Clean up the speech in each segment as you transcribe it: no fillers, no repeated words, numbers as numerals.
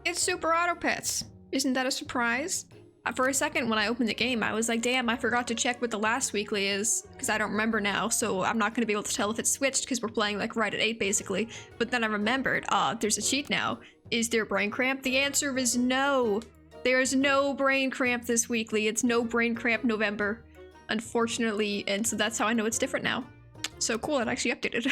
It's Super Auto Pets. Isn't that a surprise? For a second when I opened the game, I was like, damn, I forgot to check what the last weekly is, because I don't remember now, so I'm not going to be able to tell if it's switched, because we're playing like right at 8 basically. But then I remembered, there's a cheat now. Is there brain cramp? The answer is no. There's no brain cramp this weekly. It's no brain cramp November, unfortunately, and so that's how I know it's different now. So cool, it actually updated.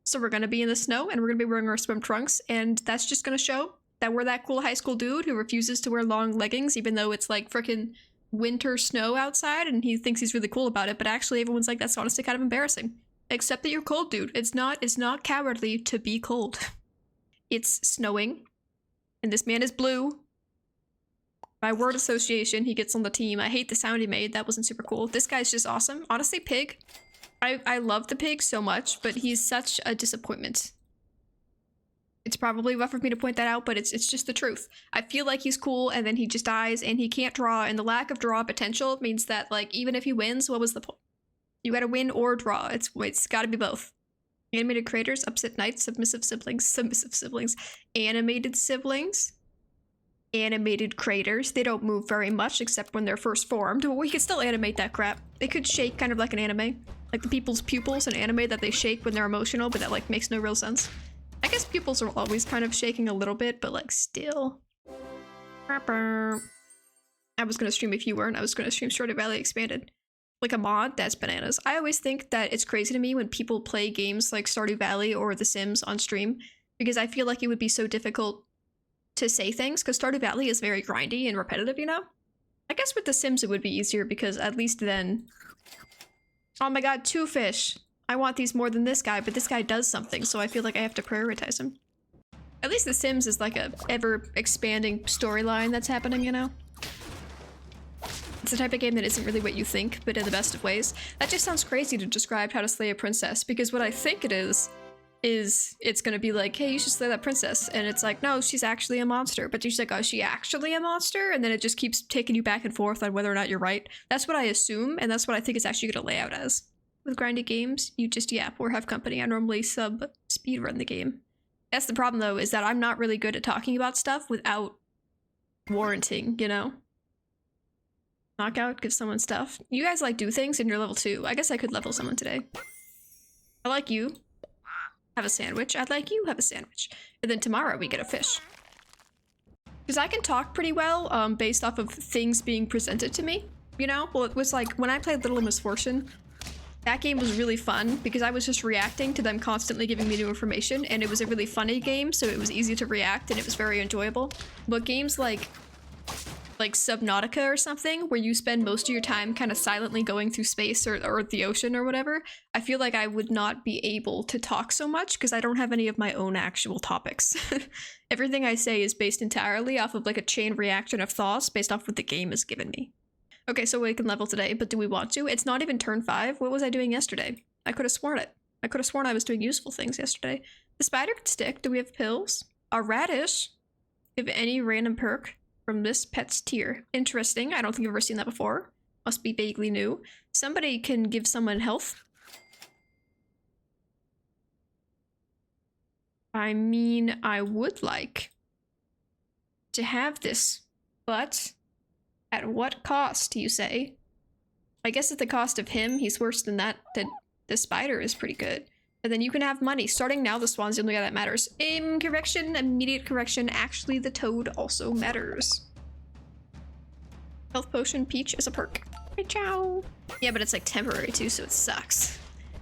So we're going to be in the snow, and we're going to be wearing our swim trunks, and that's just going to show that we're that cool high school dude who refuses to wear long leggings even though it's like frickin' winter snow outside and he thinks he's really cool about it, but actually everyone's like, that's honestly kind of embarrassing. Except that you're cold, dude. It's not cowardly to be cold. It's snowing, and this man is blue. By word association, he gets on the team. I hate the sound he made. That wasn't super cool. This guy's just awesome. Honestly, Pig. I love the Pig so much, but he's such a disappointment. It's probably rough of me to point that out, but it's just the truth. I feel like he's cool, and then he just dies, and he can't draw, and the lack of draw potential means that, like, even if he wins, what was the point? You gotta win or draw. It's gotta be both. Animated creators, upset knights, submissive siblings, animated siblings, animated creators. They don't move very much except when they're first formed. Well, we could still animate that crap. They could shake kind of like an anime. Like the people's pupils in anime that they shake when they're emotional, but that, like, makes no real sense. I guess pupils are always kind of shaking a little bit, but like still. I was gonna stream if you weren't. I was gonna stream Stardew Valley Expanded. Like a mod, that's bananas. I always think that it's crazy to me when people play games like Stardew Valley or The Sims on stream, because I feel like it would be so difficult to say things, because Stardew Valley is very grindy and repetitive, you know? I guess with The Sims it would be easier, because at least then... Oh my god, 2 fish! I want these more than this guy, but this guy does something, so I feel like I have to prioritize him. At least The Sims is like a ever-expanding storyline that's happening, you know? It's the type of game that isn't really what you think, but in the best of ways. That just sounds crazy to describe how to slay a princess, because what I think it is it's gonna be like, hey, you should slay that princess, and it's like, no, she's actually a monster, but she's like, oh, is she actually a monster? And then it just keeps taking you back and forth on whether or not you're right. That's what I assume, and that's what I think it's actually gonna lay out as. With grindy games, you just yap or have company. I normally speedrun the game. That's the problem, though, is that I'm not really good at talking about stuff without warranting, you know? Knockout, give someone stuff. You guys, like, do things, and you're level 2. I guess I could level someone today. I like you. Have a sandwich. I'd like you. Have a sandwich. And then tomorrow we get a fish. Because I can talk pretty well, based off of things being presented to me, you know? Well, it was like, when I played Little Misfortune, that game was really fun because I was just reacting to them constantly giving me new information, and it was a really funny game, so it was easy to react and it was very enjoyable. But games like Subnautica or something, where you spend most of your time kind of silently going through space or the ocean or whatever, I feel like I would not be able to talk so much because I don't have any of my own actual topics. Everything I say is based entirely off of like a chain reaction of thoughts based off what the game has given me. Okay, so we can level today, but do we want to? It's not even turn 5. What was I doing yesterday? I could have sworn it. I could have sworn I was doing useful things yesterday. The spider could stick. Do we have pills? A radish. Give any random perk from this pet's tier. Interesting. I don't think I've ever seen that before. Must be vaguely new. Somebody can give someone health. I mean, I would like to have this, but... at what cost, you say? I guess at the cost of him, he's worse than that. The spider is pretty good. And then you can have money. Starting now, the swan's the only guy that matters. Correction, immediate correction. Actually, the toad also matters. Health potion, peach is a perk. Hey, ciao. Yeah, but it's like temporary too, so it sucks.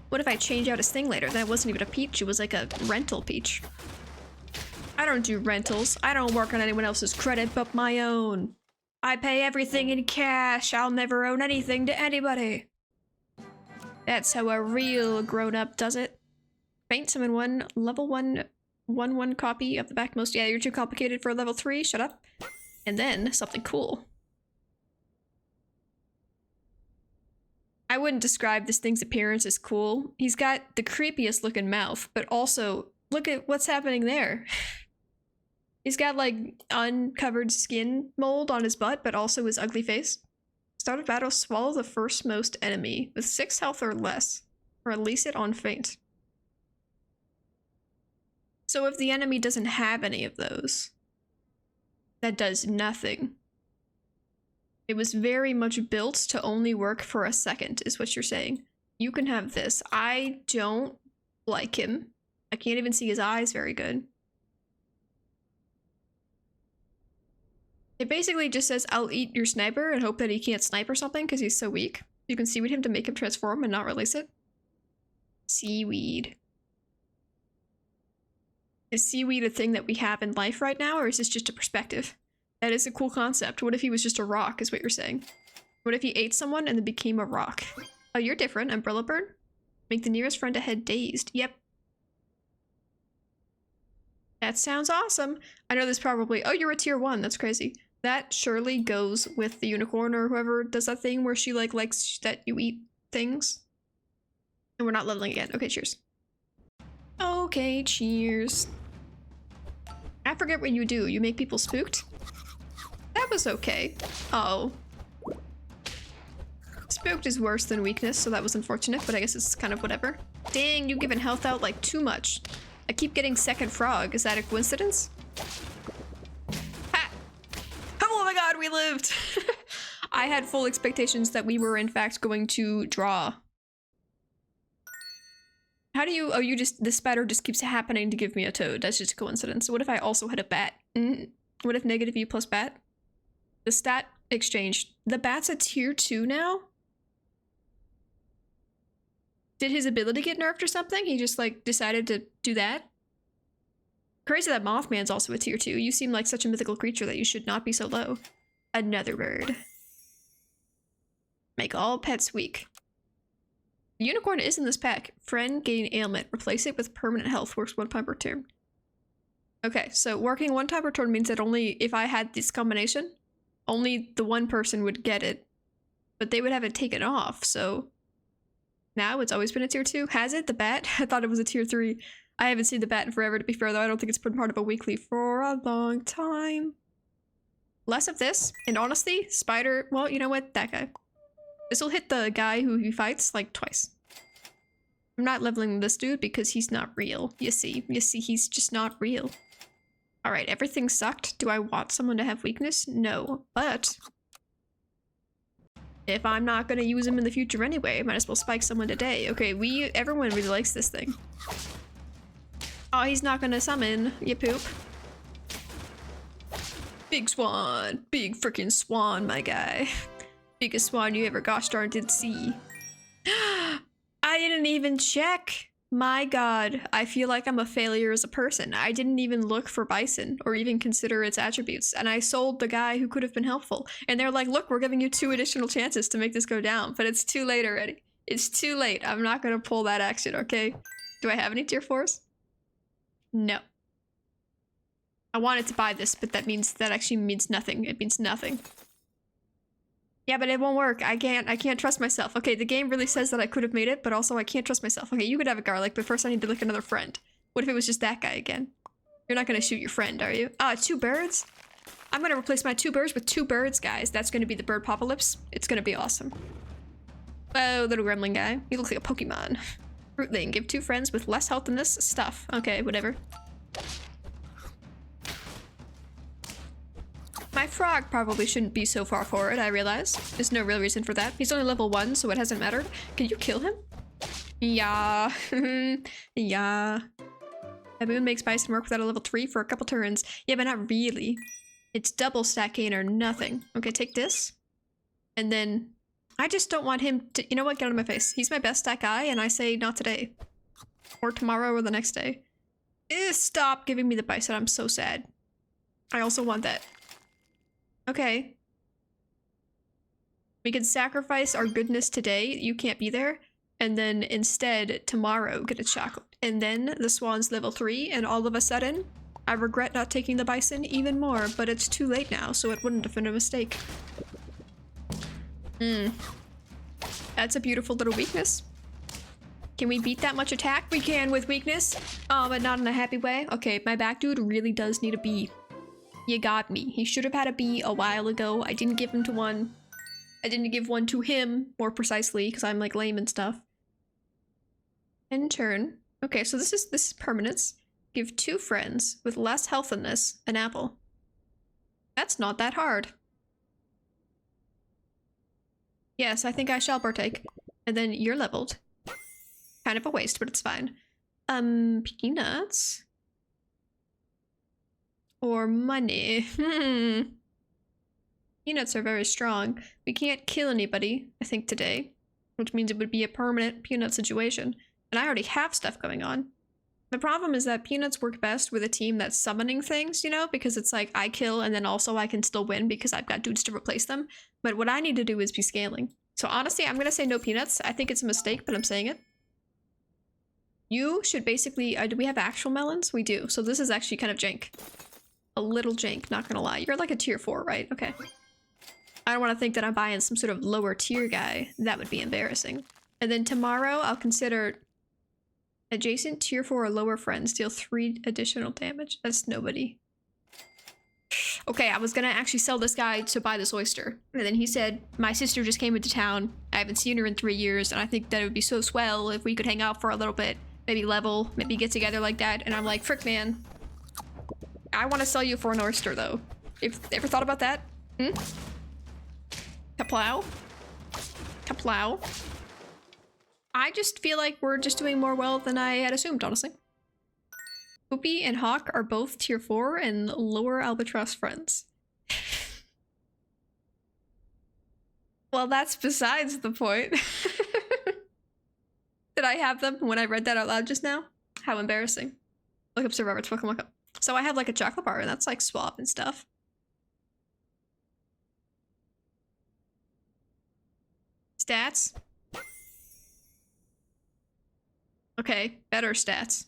What if I change out his thing later? Then it wasn't even a peach, it was like a rental peach. I don't do rentals. I don't work on anyone else's credit but my own. I pay everything in cash. I'll never own anything to anybody. That's how a real grown-up does it. Faint summon 1, level 1 copy of the backmost. Yeah, you're too complicated for a level 3. Shut up. And then something cool. I wouldn't describe this thing's appearance as cool. He's got the creepiest looking mouth, but also look at what's happening there. He's got like uncovered skin mold on his butt, but also his ugly face. Start of battle, swallow the firstmost enemy with 6 health or less. Release it on faint. So if the enemy doesn't have any of those, That does nothing. It was very much built to only work for a second, is what you're saying. You can have this. I don't like him. I can't even see his eyes very good. It basically just says, I'll eat your sniper and hope that he can't snipe or something because he's so weak. You can seaweed him to make him transform and not release it. Seaweed. Is seaweed a thing that we have in life right now, or is this just a perspective? That is a cool concept. What if he was just a rock, is what you're saying? What if he ate someone and then became a rock? Oh, you're different. Umbrella bird? Make the nearest friend ahead dazed. Yep. That sounds awesome. I know this probably... Oh, you're a tier 1. That's crazy. That surely goes with the unicorn or whoever does that thing where she like likes that you eat things. And we're not leveling again. Okay, cheers. Okay, cheers. I forget what you do. You make people spooked? That was okay. Uh-oh. Spooked is worse than weakness, so that was unfortunate, but I guess it's kind of whatever. Dang, you've given health out like too much. I keep getting second frog. Is that a coincidence? Ha! Oh my god, we lived! I had full expectations that we were in fact going to draw. How do you... Oh, you just... The spider just keeps happening to give me a toad. That's just a coincidence. What if I also had a bat? What if negative U plus bat? The stat exchange. The bat's a tier 2 now? Did his ability get nerfed or something? He just like decided to do that? Crazy that Mothman's also a tier 2. You seem like such a mythical creature that you should not be so low. Another bird. Make all pets weak. The unicorn is in this pack. Friend, gain ailment. Replace it with permanent health. Works 1 time per turn. Okay, so working 1 time per turn means that only if I had this combination, only the one person would get it. But they would have it taken off, so... Now it's always been a tier 2. Has it? The bat? I thought it was a tier 3. I haven't seen the bat in forever, to be fair, though. I don't think it's been part of a weekly for a long time. Less of this. And honestly, spider... Well, you know what? That guy. This will hit the guy who he fights, like, twice. I'm not leveling this dude because he's not real. You see, he's just not real. Alright, everything sucked. Do I want someone to have weakness? No. But... if I'm not gonna use him in the future anyway, I might as well spike someone today. Okay, everyone really likes this thing. Oh, he's not gonna summon. You poop. Big swan. Big freaking swan, my guy. Biggest swan you ever gosh darn did see. I didn't even check. My god, I feel like I'm a failure as a person. I didn't even look for bison or even consider its attributes, and I sold the guy who could have been helpful. And they're like, look, we're giving you 2 additional chances to make this go down, but it's too late already. It's too late. I'm not gonna pull that action, okay? Do I have any tier 4s? No. I wanted to buy this, but that actually means nothing. It means nothing. Yeah, but it won't work. I can't trust myself. Okay, the game really says that I could have made it, but also I can't trust myself. Okay, you could have a garlic, but first I need to lick another friend. What if it was just that guy again? You're not gonna shoot your friend, are you? 2 birds? I'm gonna replace my 2 birds with 2 birds, guys. That's gonna be the bird apocalypse. It's gonna be awesome. Oh, little gremlin guy. You look like a Pokemon. Rootling, give 2 friends with less health than this stuff. Okay, whatever. My frog probably shouldn't be so far forward, I realize. There's no real reason for that. He's only level 1, so it hasn't mattered. Can you kill him? Yeah. Yeah. The moon makes bison work without a level 3 for a couple turns. Yeah, but not really. It's double stack gain or nothing. Okay, take this. And then... I just don't want him to... You know what? Get out of my face. He's my best stack guy, and I say not today. Or tomorrow or the next day. Stop giving me the bison. I'm so sad. I also want that. Okay. We could sacrifice our goodness today. You can't be there. And then instead, tomorrow, get a chocolate. And then the swan's level 3, and all of a sudden, I regret not taking the bison even more, but it's too late now, so it wouldn't have been a mistake. That's a beautiful little weakness. Can we beat that much attack? We can with weakness. But not in a happy way. Okay, my back dude really does need a bee. You got me. He should have had a bee a while ago. I didn't give him to one. I didn't give one to him, more precisely, because I'm like lame and stuff. End turn. Okay, so this is permanence. Give 2 friends with less health than this an apple. That's not that hard. Yes, I think I shall partake. And then you're leveled. Kind of a waste, but it's fine. Peanuts? Or money? Peanuts are very strong. We can't kill anybody, I think, today. Which means it would be a permanent peanut situation. And I already have stuff going on. The problem is that peanuts work best with a team that's summoning things, you know? Because it's like, I kill and then also I can still win because I've got dudes to replace them. But what I need to do is be scaling. So honestly, I'm gonna say no peanuts. I think it's a mistake, but I'm saying it. You should basically... do we have actual melons? We do. So this is actually kind of jank. A little jank, not gonna lie. You're like a tier 4, right? Okay. I don't want to think that I'm buying some sort of lower tier guy. That would be embarrassing. And then tomorrow, I'll consider adjacent tier 4 or lower friends deal 3 additional damage. That's nobody. Okay, I was gonna actually sell this guy to buy this oyster. And then he said, my sister just came into town. I haven't seen her in 3 years, and I think that it would be so swell if we could hang out for a little bit. Maybe level, maybe get together like that. And I'm like, frick, man. I want to sell you for an oyster, though. Ever thought about that? Hmm? Kaplow? Kaplow? I just feel like we're just doing more well than I had assumed, honestly. Poopy and Hawk are both tier 4 and lower albatross friends. Well, that's besides the point. Did I have them when I read that out loud just now? How embarrassing. Look up Sir Robert's welcome, welcome. So I have like a chocolate bar and that's like swap and stuff. Stats. Okay, better stats.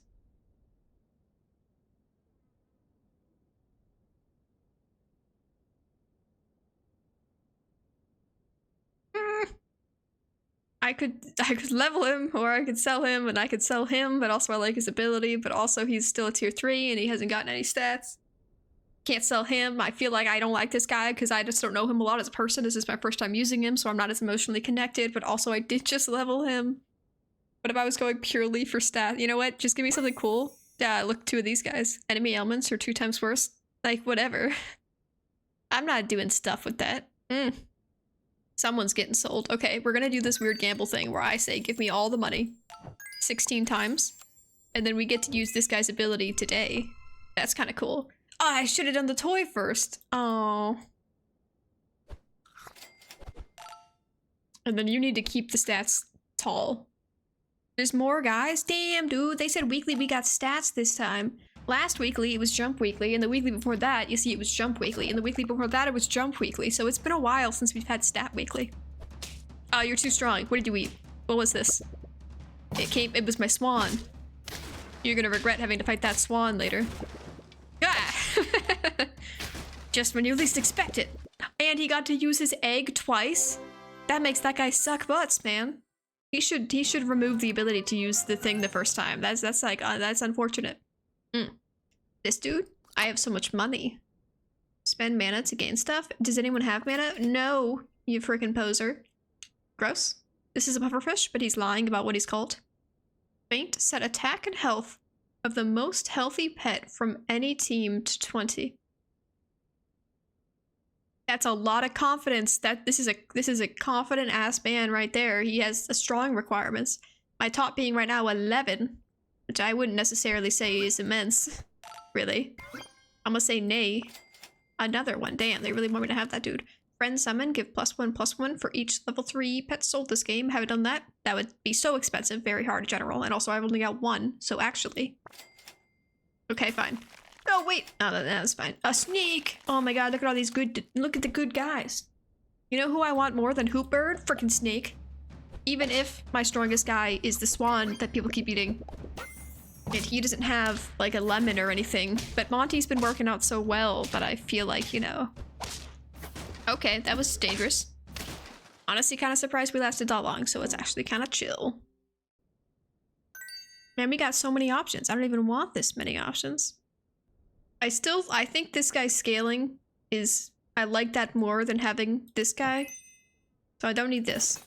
I could level him, or I could sell him, and I could sell him, but also I like his ability, but also he's still a tier 3 and he hasn't gotten any stats. Can't sell him. I feel like I don't like this guy because I just don't know him a lot as a person. This is my first time using him, so I'm not as emotionally connected, but also I did just level him. What if I was going purely for stat? You know what? Just give me something cool. Yeah, look, 2 of these guys. Enemy ailments are 2 times worse. Like, whatever. I'm not doing stuff with that. Someone's getting sold. Okay, we're gonna do this weird gamble thing where I say, give me all the money 16 times, and then we get to use this guy's ability today. That's kind of cool. Oh, I should have done the toy first. Oh. And then you need to keep the stats tall. There's more guys? Damn, dude. They said weekly we got stats this time. Last weekly, it was jump weekly, and the weekly before that, you see, it was jump weekly, and the weekly before that, it was jump weekly, so it's been a while since we've had stat weekly. Oh, you're too strong. What did you eat? What was this? It was my swan. You're gonna regret having to fight that swan later. Ah! Just when you least expect it. And he got to use his egg twice? That makes that guy suck butts, man. He should remove the ability to use the thing the first time. That's unfortunate. This dude? I have so much money. Spend mana to gain stuff? Does anyone have mana? No, you freaking poser. Gross. This is a pufferfish, but he's lying about what he's called. Faint, set attack and health of the most healthy pet from any team to 20. That's a lot of confidence. This is a confident ass man right there. He has a strong requirements. My top being right now 11, which I wouldn't necessarily say is immense. Really. I'm gonna say nay. Another one. Damn, they really want me to have that dude. Friend summon, give +1/+1 for each level 3 pet sold this game. Haven't done that. That would be so expensive, very hard in general. And also I've only got 1, so actually. Okay, fine. Oh, wait. Oh, that's fine. A sneak! Oh my god, look at all these look at the good guys. You know who I want more than Hoopbird? Frickin' Snake. Even if my strongest guy is the swan that people keep eating. And he doesn't have, like, a lemon or anything. But Monty's been working out so well that I feel like, you know. Okay, that was dangerous. Honestly, kind of surprised we lasted that long, so it's actually kind of chill. Man, we got so many options. I don't even want this many options. I think this guy's scaling is... I like that more than having this guy. So I don't need this.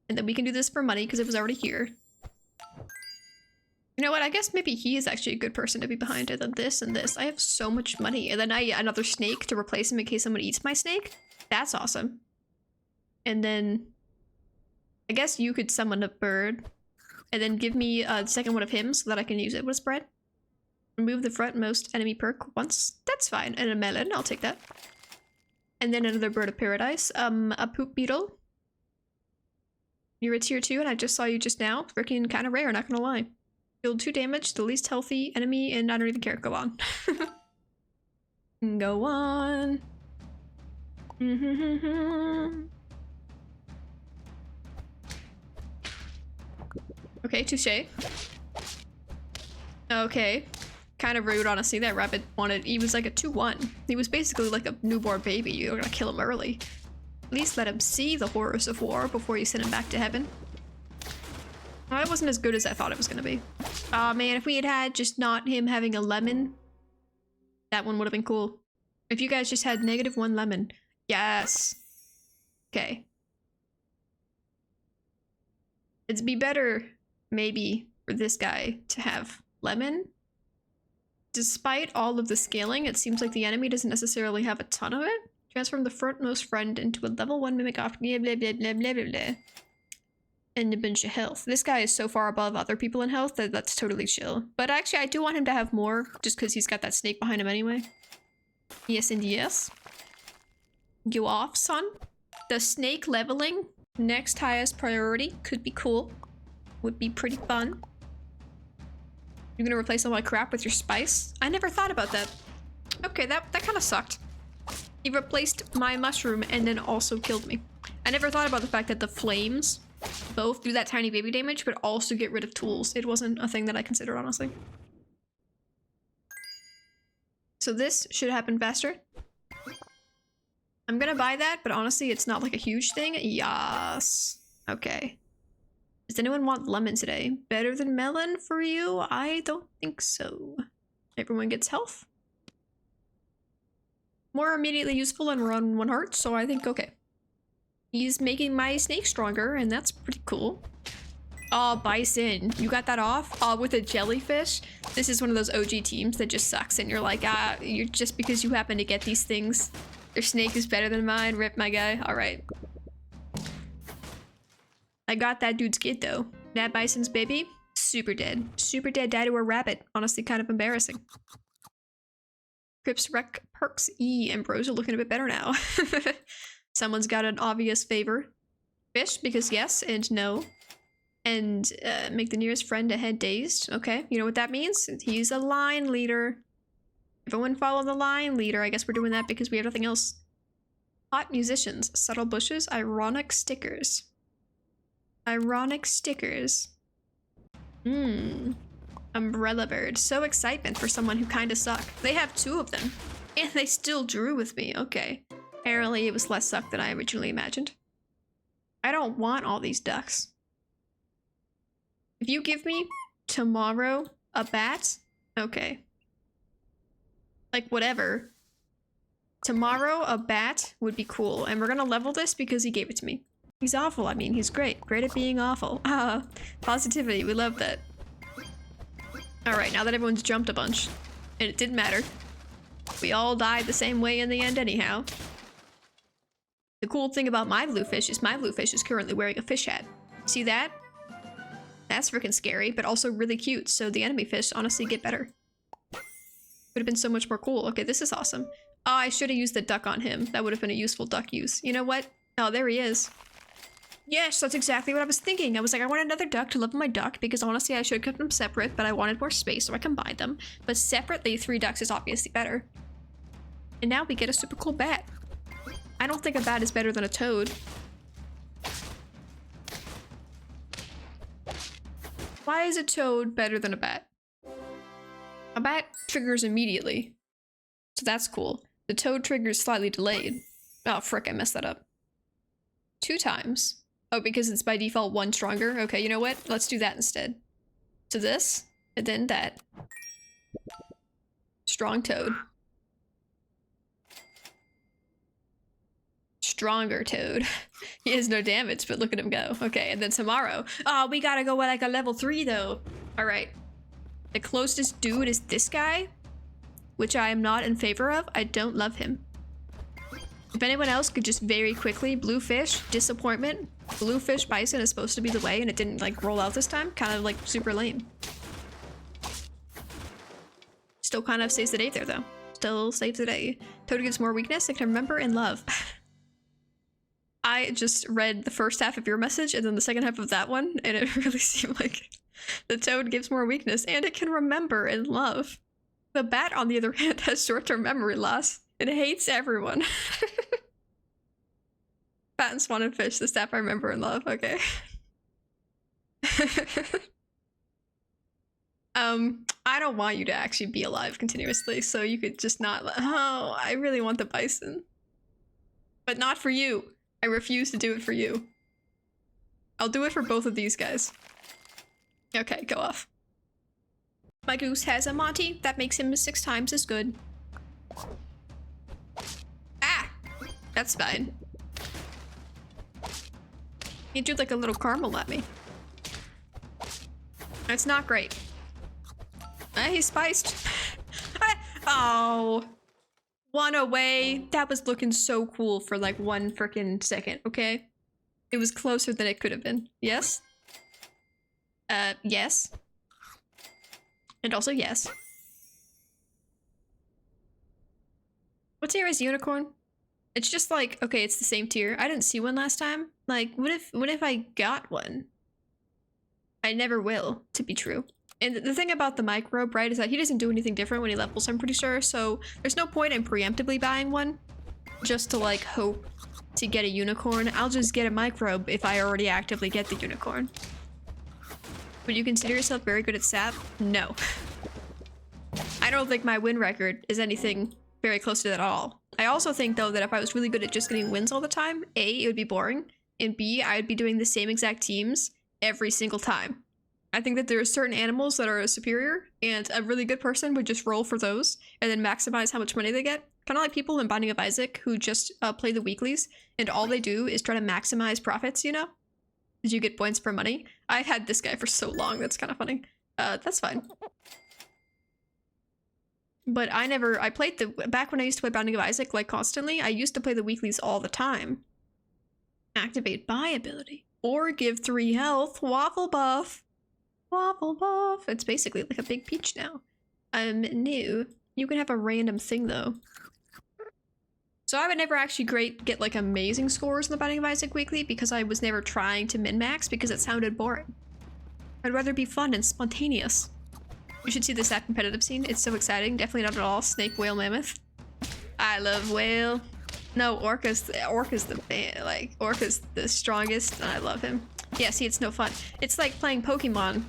And then we can do this for money because it was already here. You know what? I guess maybe he is actually a good person to be behind it than this and this. I have so much money. And then I get another snake to replace him in case someone eats my snake. That's awesome. And then I guess you could summon a bird. And then give me the second one of him so that I can use it with spread. Remove the frontmost enemy perk once. That's fine. And a melon. I'll take that. And then another bird of paradise. A poop beetle. You're a tier 2 and I just saw you just now. Freaking kind of rare, not gonna lie. Deal 2 damage, the least healthy enemy, and I don't even care. Go on. Go on. Okay, touche. Okay. Kind of rude, honestly. That rabbit wanted... He was like a 2-1. He was basically like a newborn baby. You're gonna kill him early. At least let him see the horrors of war before you send him back to heaven. Well, that wasn't as good as I thought it was gonna be. Aw, man, if we had had just not him having a lemon, that one would have been cool. If you guys just had -1 lemon. Yes. Okay. It'd be better, maybe, for this guy to have lemon. Despite all of the scaling, it seems like the enemy doesn't necessarily have a ton of it. Transform the frontmost friend into a level 1 mimic off blah blah blah blah blah blah. And a bunch of health. This guy is so far above other people in health that that's totally chill. But actually, I do want him to have more, just because he's got that snake behind him anyway. Yes and yes. Go off, son. The snake leveling, next highest priority, could be cool. Would be pretty fun. You're gonna replace all my crap with your spice? I never thought about that. Okay, that kind of sucked. He replaced my mushroom and then also killed me. I never thought about the fact that the flames both do that tiny baby damage, but also get rid of tools. It wasn't a thing that I considered, honestly. So this should happen faster. I'm gonna buy that, but honestly, it's not like a huge thing. Yes. Okay. Does anyone want lemon today? Better than melon for you? I don't think so. Everyone gets health. More immediately useful and we're on 1 heart, so I think okay. He's making my snake stronger, and that's pretty cool. Oh, Bison. You got that off? Oh, with a jellyfish? This is one of those OG teams that just sucks, and you're like, you're just because you happen to get these things. Your snake is better than mine. Rip, my guy. Alright. I got that dude's kid, though. That Bison's baby? Super dead. Super dead. Died to a rabbit. Honestly, kind of embarrassing. Crips Rec Perks E. and bros are looking a bit better now. Someone's got an obvious favor. Fish, because yes and no. And make the nearest friend ahead dazed. Okay, you know what that means? He's a line leader. Everyone follow the line leader. I guess we're doing that because we have nothing else. Hot musicians, subtle bushes, ironic stickers. Ironic stickers. Umbrella bird. So excitement for someone who kinda suck. They have 2 of them. And they still drew with me. Okay. Apparently it was less suck than I originally imagined. I don't want all these ducks. If you give me tomorrow a bat, okay. Like whatever. Tomorrow a bat would be cool. And we're gonna level this because he gave it to me. He's awful. I mean, he's great. Great at being awful. Positivity. We love that. Alright, now that everyone's jumped a bunch. And it didn't matter. We all died the same way in the end anyhow. The cool thing about my bluefish is currently wearing a fish hat. See that? That's freaking scary, but also really cute, so the enemy fish honestly get better. Would have been so much more cool. Okay, this is awesome. Oh, I should have used the duck on him. That would have been a useful duck use. You know what? Oh, there he is. Yes, that's exactly what I was thinking. I was like, I want another duck to level my duck, because honestly I should have kept them separate, but I wanted more space, so I combined them. But separately, 3 ducks is obviously better. And now we get a super cool bat. I don't think a bat is better than a toad. Why is a toad better than a bat? A bat triggers immediately. So that's cool. The toad triggers slightly delayed. Oh, frick, I messed that up. 2 times. Oh, because it's by default 1 stronger? Okay, you know what? Let's do that instead. So this, and then that. Strong toad. Stronger toad. He has no damage, but look at him go. Okay, and then tomorrow. Oh, we gotta go like a level 3 though. All right. The closest dude is this guy, which I am not in favor of. I don't love him. If anyone else could just very quickly, bluefish, disappointment. Bluefish bison is supposed to be the way and it didn't like roll out this time. Kind of like super lame. Still kind of saves the day there though. Still saves the day. Toad gives more weakness. I can remember and love. I just read the first half of your message and then the second half of that one, and it really seemed like the toad gives more weakness and it can remember and love. The bat, on the other hand, has short-term memory loss. It hates everyone. Bat and swan and fish, the staff I remember and love. Okay. I don't want you to actually be alive continuously, so you could just not oh, I really want the bison. But not for you. I refuse to do it for you. I'll do it for both of these guys. Okay, go off. My goose has a Monty. That makes him 6 times as good. Ah! That's fine. He did like a little caramel at me. That's not great. He's spiced. Oh. 1 away. That was looking so cool for like 1 freaking second, okay? It was closer than it could have been. Yes? Yes. And also yes. What tier is unicorn? It's just like, okay, it's the same tier. I didn't see one last time. Like, what if I got one? I never will, to be true. And the thing about the microbe, right, is that he doesn't do anything different when he levels, I'm pretty sure, so there's no point in preemptively buying one just to, like, hope to get a unicorn. I'll just get a microbe if I already actively get the unicorn. Would you consider yourself very good at sap? No. I don't think my win record is anything very close to that at all. I also think, though, that if I was really good at just getting wins all the time, A, it would be boring, and B, I would be doing the same exact teams every single time. I think that there are certain animals that are superior, and a really good person would just roll for those, and then maximize how much money they get. Kind of like people in Binding of Isaac who just play the weeklies, and all they do is try to maximize profits, you know? Did you get points for money? I've had this guy for so long, that's kind of funny. That's fine. But I played back when I used to play Binding of Isaac, like, constantly, I used to play the weeklies all the time. Activate buy ability. Or give 3 health. Waffle buff. Waffle buff. It's basically like a big peach now. New. You can have a random thing, though. So I would never actually get, like, amazing scores in the Binding of Isaac weekly because I was never trying to min-max because it sounded boring. I'd rather be fun and spontaneous. You should see this app competitive scene. It's so exciting. Definitely not at all snake, whale, mammoth. I love whale. No, Orca's the strongest, and I love him. Yeah, see, it's no fun. It's like playing Pokemon,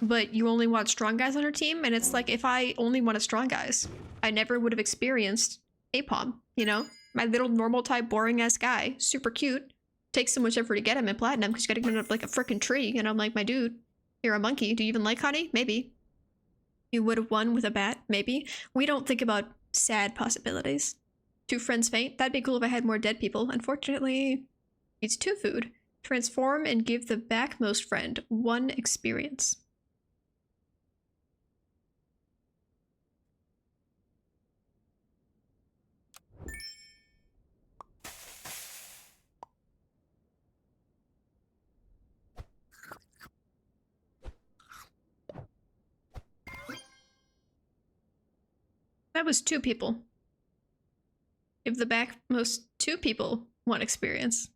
but you only want strong guys on your team, and it's like if I only wanted strong guys, I never would have experienced Apom, you know? My little normal type boring-ass guy, super cute, takes so much effort to get him in Platinum because you gotta get him up like a freaking tree, and I'm like, my dude, you're a monkey. Do you even like honey? Maybe. You would have won with a bat? Maybe. We don't think about sad possibilities. 2 friends faint? That'd be cool if I had more dead people. Unfortunately, it's 2 food. Transform and give the backmost friend 1 experience. That was 2 people. Give the backmost 2 people 1 experience.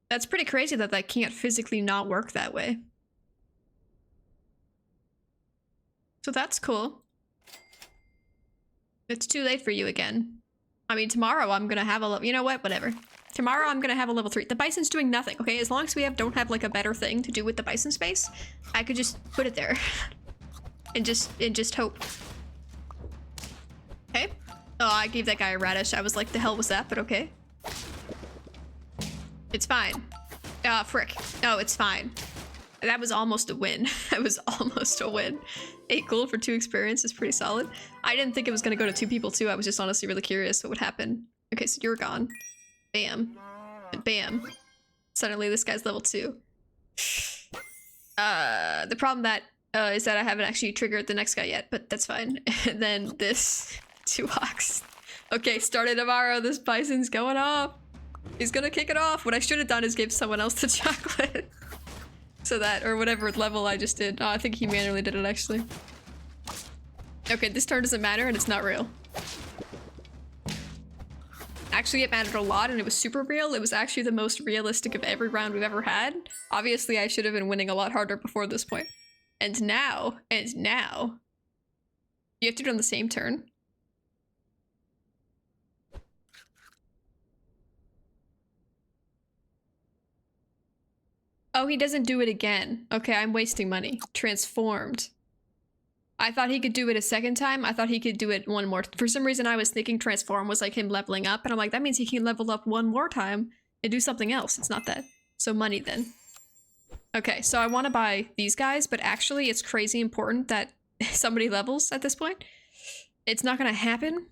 That's pretty crazy that that can't physically not work that way. So that's cool. It's too late for you again. I mean, tomorrow I'm gonna have a level, you know what, whatever. Tomorrow I'm gonna have a level 3. The bison's doing nothing, okay? As long as we don't have like a better thing to do with the bison space, I could just put it there. and just hope. Okay. Oh, I gave that guy a radish. I was like, the hell was that? But okay. It's fine. Ah, frick. No, it's fine. That was almost a win. That was almost a win. 8 gold for 2 experience is pretty solid. I didn't think it was gonna go to 2 people too. I was just honestly really curious what would happen. Okay, so you're gone. Bam. And bam. Suddenly this guy's level 2. The problem that is that I haven't actually triggered the next guy yet, but that's fine. And then this 2 ox. Okay, starting tomorrow, this bison's going off. He's gonna kick it off. What I should have done is give someone else the chocolate. So that, or whatever level I just did. Oh, I think he manually did it actually. Okay, this turn doesn't matter and it's not real. Actually, it mattered a lot and it was super real. It was actually the most realistic of every round we've ever had. Obviously, I should have been winning a lot harder before this point. And now, you have to do it on the same turn. Oh, he doesn't do it again. Okay, I'm wasting money. Transformed. I thought he could do it a second time. I thought he could do it one more. For some reason, I was thinking transform was like him leveling up. And I'm like, that means he can level up one more time and do something else. It's not that. So money then. Okay, so I want to buy these guys, but actually it's crazy important that somebody levels at this point. It's not going to happen.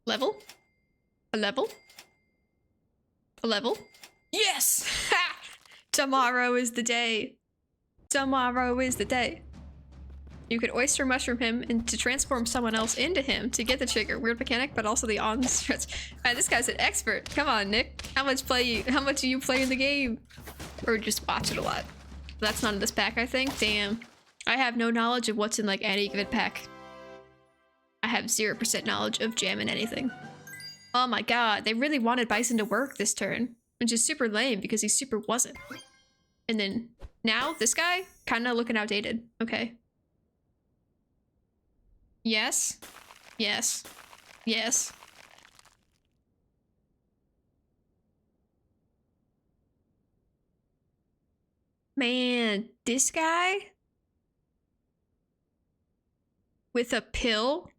Level? A level? A level? Yes! Ha! Tomorrow is the day. Tomorrow is the day. You could oyster mushroom him and to transform someone else into him to get the trigger. Weird mechanic, but also the on stretch. This guy's an expert. Come on, Nick. How much do you play in the game? Or just watch it a lot? That's not in this pack, I think. Damn. I have no knowledge of what's in like any given pack. I have 0% knowledge of jamming anything. Oh my god, they really wanted Bison to work this turn, which is super lame because he super wasn't. And then now this guy kind of looking outdated. Okay. Yes. Yes. Yes. Man, this guy with a pill?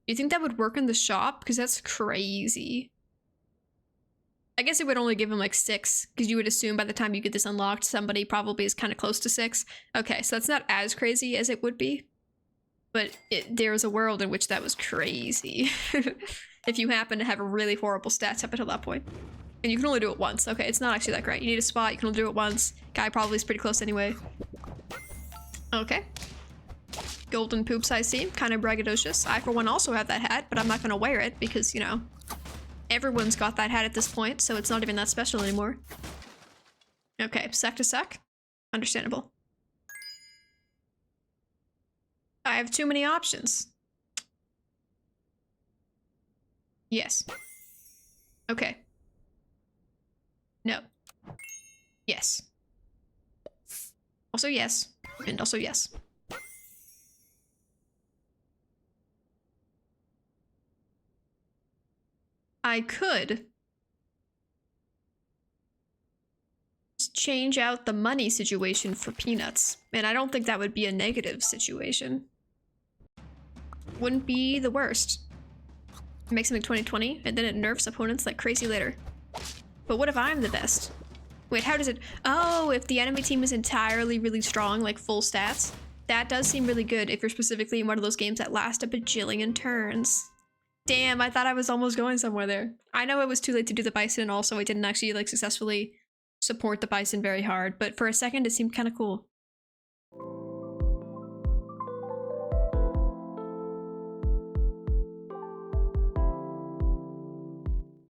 You think that would work in the shop? Because that's crazy. I guess it would only give him like 6, because you would assume by the time you get this unlocked, somebody probably is kind of close to 6. Okay, so that's not as crazy as it would be. But there's a world in which that was crazy. If you happen to have a really horrible stats up until that point. And you can only do it once. Okay, it's not actually that great. You need a spot, you can only do it once. Guy probably is pretty close anyway. Okay. Golden poops I see. Kind of braggadocious. I, for one, also have that hat, but I'm not going to wear it because, you know, everyone's got that hat at this point, so it's not even that special anymore. Okay, suck to suck. Understandable. I have too many options. Yes. Okay. No. Yes. Also yes. And also yes. I could just change out the money situation for peanuts. And I don't think that would be a negative situation. Wouldn't be the worst. It makes something 2020 and then it nerfs opponents like crazy later. But what if I'm the best? Wait, how does it? Oh, if the enemy team is entirely really strong, like full stats, that does seem really good if you're specifically in one of those games that last a bajillion turns. Damn, I thought I was almost going somewhere there. I know it was too late to do the bison and also I didn't actually like successfully support the bison very hard, but for a second it seemed kind of cool.